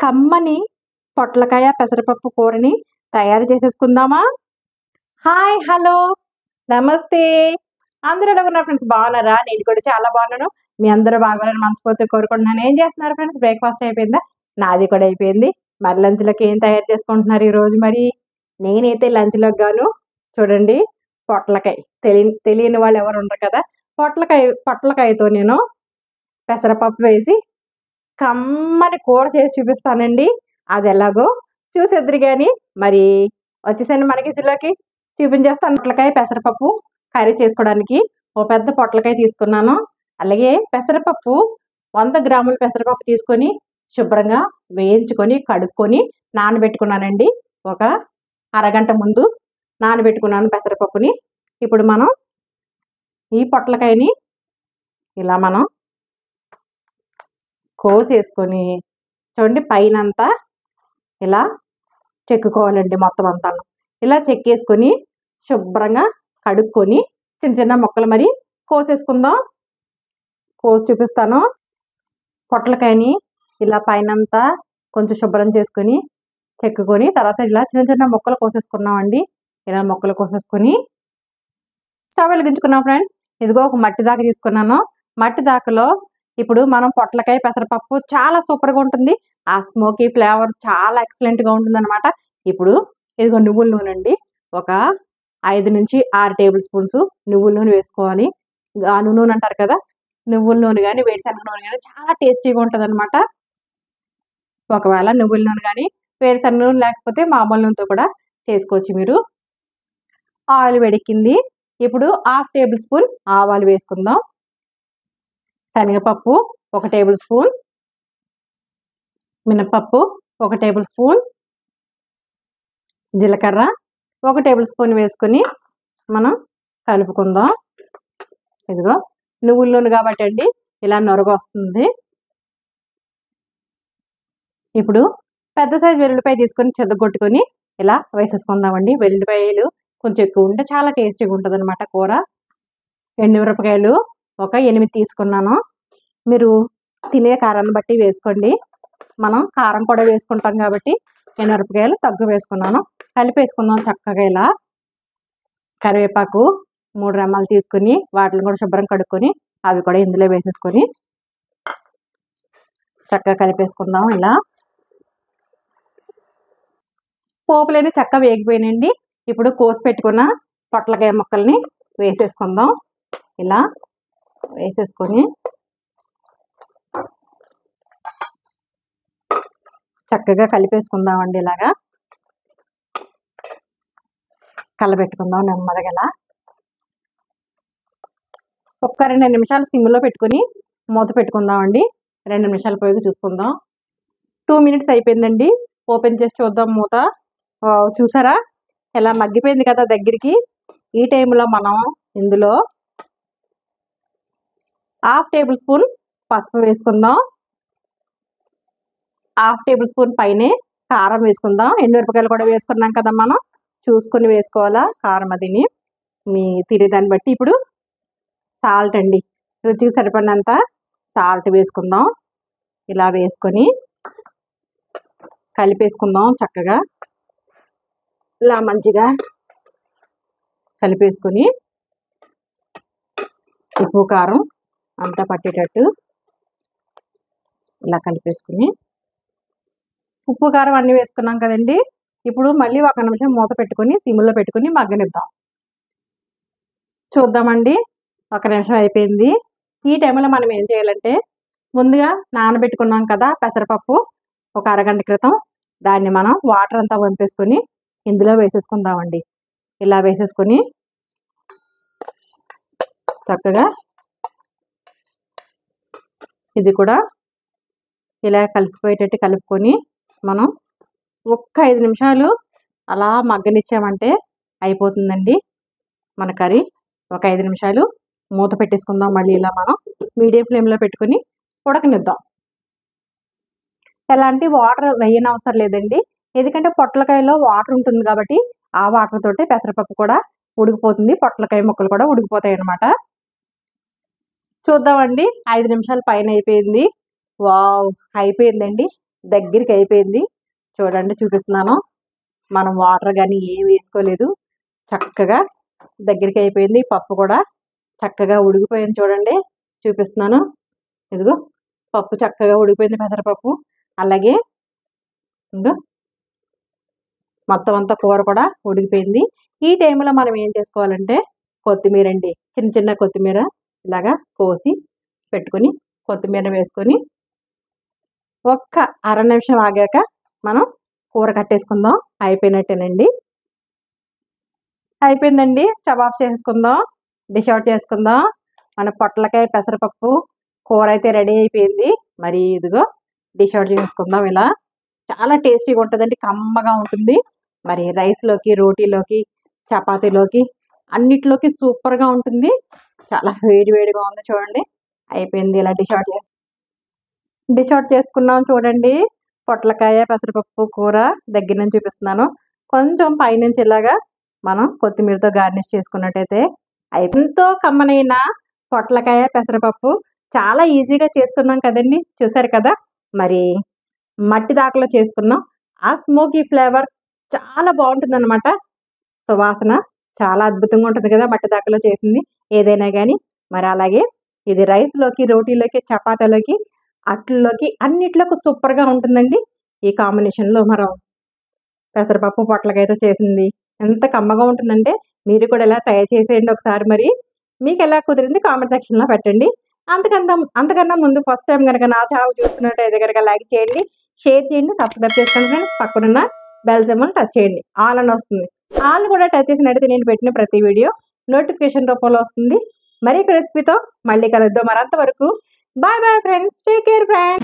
కమ్మని పొట్లకాయ పెసరపప్పు కూరని తయారు చేసేసుకుందామా? హాయ్! హలో! నమస్తే! అందరూ ఎలా ఉన్నారు ఫ్రెండ్స్? బాగున్నారా? నేను కూడా చాలా బాగున్నాను. మీ అందరూ బాగోవాలని మనస్ఫూర్తిగా కోరుకుంటున్నాను. ఏం చేస్తున్నారు ఫ్రెండ్స్? బ్రేక్‌ఫాస్ట్ అయిపోయిందా? నాది కూడా అయిపోయింది. మరి లంచ్‌లోకి ఏం తయారు చేసుకుంటున్నారు ఈరోజు మరి? నేనైతే లంచ్‌లోకి గాను చూడండి పొట్లకాయ. తెలియని వాళ్ళు ఎవరు ఉండరు కదా! పొట్లకాయతో నేను పెసరపప్పు వేసి కమ్మని కూర చేసి చూపిస్తానండి. అదెలాగో చూసేద్దురు గాని, మరి వచ్చేసాను మన కిచెన్‌లోకి. చూపించేస్తాను. పొట్లకాయ పెసరపప్పు కర్రీ చేసుకోవడానికి ఓ పెద్ద పొట్లకాయ తీసుకున్నాను. అలాగే పెసరపప్పు 100 గ్రాముల పెసరపప్పు తీసుకొని శుభ్రంగా వేయించుకొని, కడుక్కొని నానబెట్టుకున్నానండి. ఒక అరగంట ముందు నానబెట్టుకున్నాను పెసరపప్పుని. ఇప్పుడు మనం ఈ పొట్లకాయని ఇలా మనం కోసేసుకొని చూడండి పైనంతా ఇలా చెక్కుకోవాలండి మొత్తం అంతాను. ఇలా చెక్కేసుకొని శుభ్రంగా కడుక్కొని చిన్న చిన్న ముక్కలు మరి కోసేసుకుందాం. కోసి చూపిస్తాను. పొట్లకాయని ఇలా పైనంతా కొంచెం శుభ్రం చేసుకొని చెక్కుకొని తర్వాత ఇలా చిన్న చిన్న ముక్కలు కోసేసుకున్నామండి. ఇలా ముక్కలు కోసేసుకొని స్టవ్ వెలిగించుకున్నాం ఫ్రెండ్స్. ఇదిగో ఒక మట్టి దాకా తీసుకున్నాను. మట్టి దాకలో ఇప్పుడు మనం పొట్లకాయ పెసరపప్పు చాలా సూపర్‌గా ఉంటుంది. ఆ స్మోకీ ఫ్లేవర్ చాలా ఎక్సలెంట్‌గా ఉంటుందన్నమాట. ఇప్పుడు ఇదిగో నువ్వుల నూనె అండి. ఒక 5-6 టేబుల్ స్పూన్స్ నువ్వుల నూనె వేసుకోవాలి. గాను నూనె అంటారు కదా! నువ్వుల నూనె గాని, వేరుశనగ నూనె గాని చాలా టేస్టీగా ఉంటదన్నమాట. ఒకవేళ నువ్వుల నూనె గాని, వేరుశనగ నూనె లేకపోతే మామూలు నూనెతో కూడా చేసుకోవచ్చు మీరు. ఆయిల్ వేడెక్కింది. ఇప్పుడు 1/2 టేబుల్ స్పూన్ ఆవాలు వేసుకుందాం. శనగపప్పు 1 టేబుల్ స్పూన్, మినపప్పు 1 టేబుల్ స్పూన్, జీలకర్ర 1 టేబుల్ స్పూన్ వేసుకొని మనం కలుపుకుందాం. ఇదిగో నువ్వుల నూనె కాబట్టి అండి ఇలా నొరగొస్తుంది. ఇప్పుడు పెద్ద సైజు వెల్లుల్లిపాయ తీసుకొని చెదగొట్టుకొని ఇలా వేసేసుకుందామండి. వెల్లుల్లిపాయలు కొంచెం ఎక్కువ ఉంటే చాలా టేస్టీగా ఉంటుందన్నమాట కూర. ఎండుమిరపకాయలు ఒక 8 తీసుకున్నాను. మీరు తినే కారాన్ని బట్టి వేసుకోండి. మనం కారం కూడా వేసుకుంటాం కాబట్టి ఎండుమిరపకాయలు తక్కువ వేసుకున్నాను. కలిపేసుకుందాం చక్కగా ఇలా. కరివేపాకు 3 రెమ్మలు తీసుకొని వాటిని కూడా శుభ్రం కడుక్కొని అవి కూడా ఇందులో వేసేసుకొని చక్కగా కలిపేసుకుందాం ఇలా. పోపులన్నీ చక్కగా వేగిపోయినాయండి. ఇప్పుడు కోసి పెట్టుకున్న పొట్లకాయ ముక్కల్ని వేసేసుకుందాం. ఇలా వేసేసుకొని చక్కగా కలిపేసుకుందామండి. ఇలాగా కలబెట్టుకుందాం నెమ్మదిగా. ఒక్క 2 నిమిషాలు సిమ్లో పెట్టుకొని మూత పెట్టుకుందామండి. 2 నిమిషాల పోయి చూసుకుందాం. 2 మినిట్స్ అయిపోయిందండి. ఓపెన్ చేసి చూద్దాం మూత. చూసారా ఎలా మగ్గిపోయింది కదా దగ్గరికి. ఈ టైంలో మనం ఇందులో 1/2 టేబుల్ స్పూన్ పసుపు వేసుకుందాం. 1/2 టేబుల్ స్పూన్ పైనే కారం వేసుకుందాం. ఎండుమిరపకాయలు కూడా వేసుకున్నాం కదా మనం. చూసుకొని వేసుకోవాలా కారం అదిని మీ తినేదాన్ని బట్టి. ఇప్పుడు సాల్ట్ అండి. రుచికి సరిపడినంత సాల్ట్ వేసుకుందాం. ఇలా వేసుకొని కలిపేసుకుందాం చక్కగా. ఇలా మంచిగా కలిపేసుకొని ఉప్పు కారం అంతా పట్టేటట్టు ఇలా కలిపేసుకుని ఉప్పు కారం అన్నీ వేసుకున్నాం కదండి. ఇప్పుడు మళ్ళీ 1 నిమిషం మూత పెట్టుకొని సిమ్లో పెట్టుకొని మగ్గనిద్దాం. చూద్దామండి. 1 నిమిషం అయిపోయింది. ఈ టైంలో మనం ఏం చేయాలంటే ముందుగా నానబెట్టుకున్నాం కదా పెసరపప్పు ఒక అరగంట క్రితం, దాన్ని మనం వాటర్ అంతా వంపేసుకొని ఇందులో వేసేసుకుందామండి. ఇలా వేసేసుకొని చక్కగా ఇది కూడా ఇలా కలిసిపోయేటట్టు కలుపుకొని మనం ఒక్క 5 నిమిషాలు అలా మగ్గనిచ్చామంటే అయిపోతుందండి మన కర్రీ. ఒక 5 నిమిషాలు మూత పెట్టేసుకుందాం. మళ్ళీ ఇలా మనం మీడియం ఫ్లేమ్లో పెట్టుకొని ఉడకనిద్దాం. ఎలాంటి వాటర్ వేయనవసరం లేదండి. ఎందుకంటే పొట్లకాయలో వాటర్ ఉంటుంది కాబట్టి ఆ వాటర్ తోటి పెసరపప్పు కూడా ఉడికిపోతుంది. పొట్లకాయ ముక్కలు కూడా ఉడికిపోతాయి అన్నమాట. చూద్దామండి. 5 నిమిషాలు పైన అయిపోయింది. వావ్! అయిపోయిందండి. దగ్గరికి అయిపోయింది. చూడండి చూపిస్తున్నాను. మనం వాటర్ కానీ ఏం వేసుకోలేదు. చక్కగా దగ్గరికి అయిపోయింది. పప్పు కూడా చక్కగా ఉడికిపోయింది. చూడండి చూపిస్తున్నాను. ఇదిగో పప్పు చక్కగా ఉడికిపోయింది, పెసరపప్పు. అలాగే ఇంకా మొత్తం అంతా కూర కూడా ఉడికిపోయింది. ఈ టైంలో మనం ఏం చేసుకోవాలంటే కొత్తిమీర అండి, చిన్న చిన్న కొత్తిమీర ఇలాగా కోసి పెట్టుకొని కొత్తిమీర వేసుకొని ఒక్క అర నిమిషం ఆగాక మనం కూర కట్టేసుకుందాం. అయిపోయినట్టేనండి. అయిపోయిందండి. స్టవ్ ఆఫ్ చేసుకుందాం. డిష్ అవుట్ చేసుకుందాం. మన పొట్లకాయ పెసరపప్పు కూర అయితే రెడీ అయిపోయింది. మరి ఇదిగో డిష్ అవుట్ చేసుకుందాం. ఇలా చాలా టేస్టీగా ఉంటుందండి, కమ్మగా ఉంటుంది. మరి రైస్లోకి, రోటీలోకి, చపాతీలోకి అన్నిట్లోకి సూపర్గా ఉంటుంది. చాలా వేడి వేడిగా ఉంది. చూడండి అయిపోయింది. ఇలా డిష్ అవుట్ చేసుకున్నాం. చూడండి పొట్లకాయ పెసరపప్పు కూర దగ్గర నుంచి చూపిస్తున్నాను. కొంచెం పైనుంచి ఇలాగా మనం కొత్తిమీరతో గార్నిష్ చేసుకున్నట్టయితే ఎంతో కమ్మనైన పొట్లకాయ పెసరపప్పు చాలా ఈజీగా చేసుకున్నాం కదండి. చూసారు కదా. మరి మట్టి దాకలో చేసుకున్నాం. ఆ స్మోకీ ఫ్లేవర్ చాలా బాగుంటుంది అనమాట. సువాసన చాలా అద్భుతంగా ఉంటుంది కదా మట్టి దాకలో చేసింది ఏదైనా కానీ. మరి అలాగే ఇది రైస్లోకి, రోటీలోకి, చపాతీలోకి, అట్లలోకి అన్నిట్లోకి సూపర్గా ఉంటుందండి. ఈ కాంబినేషన్లో మనం పెసరపప్పు పొట్లకాయతో చేసింది ఎంత కమ్మగా ఉంటుందంటే మీరు కూడా ఇలా ట్రై చేసేయండి ఒకసారి. మరి మీకు ఎలా కుదిరింది కామెంట్ సెక్షన్లో పెట్టండి. అంతకన్నా ముందు ఫస్ట్ టైం కనుక నా ఛానల్ చూస్తున్నట్టయితే కనుక లైక్ చేయండి, షేర్ చేయండి, సబ్స్క్రైబ్ చేసుకోండి ఫ్రెండ్స్. పక్కనున్న బెల్ సింబల్ టచ్ చేయండి. ఆల్ అని వస్తుంది. ఆల్ కూడా టచ్ చేసినట్టయితే నేను పెట్టిన ప్రతి వీడియో నోటిఫికేషన్ రూపంలో వస్తుంది. మరి రెసిపీతో మళ్ళీ కలుద్దాం. మరి అంతవరకు bye bye friends. Take care friends.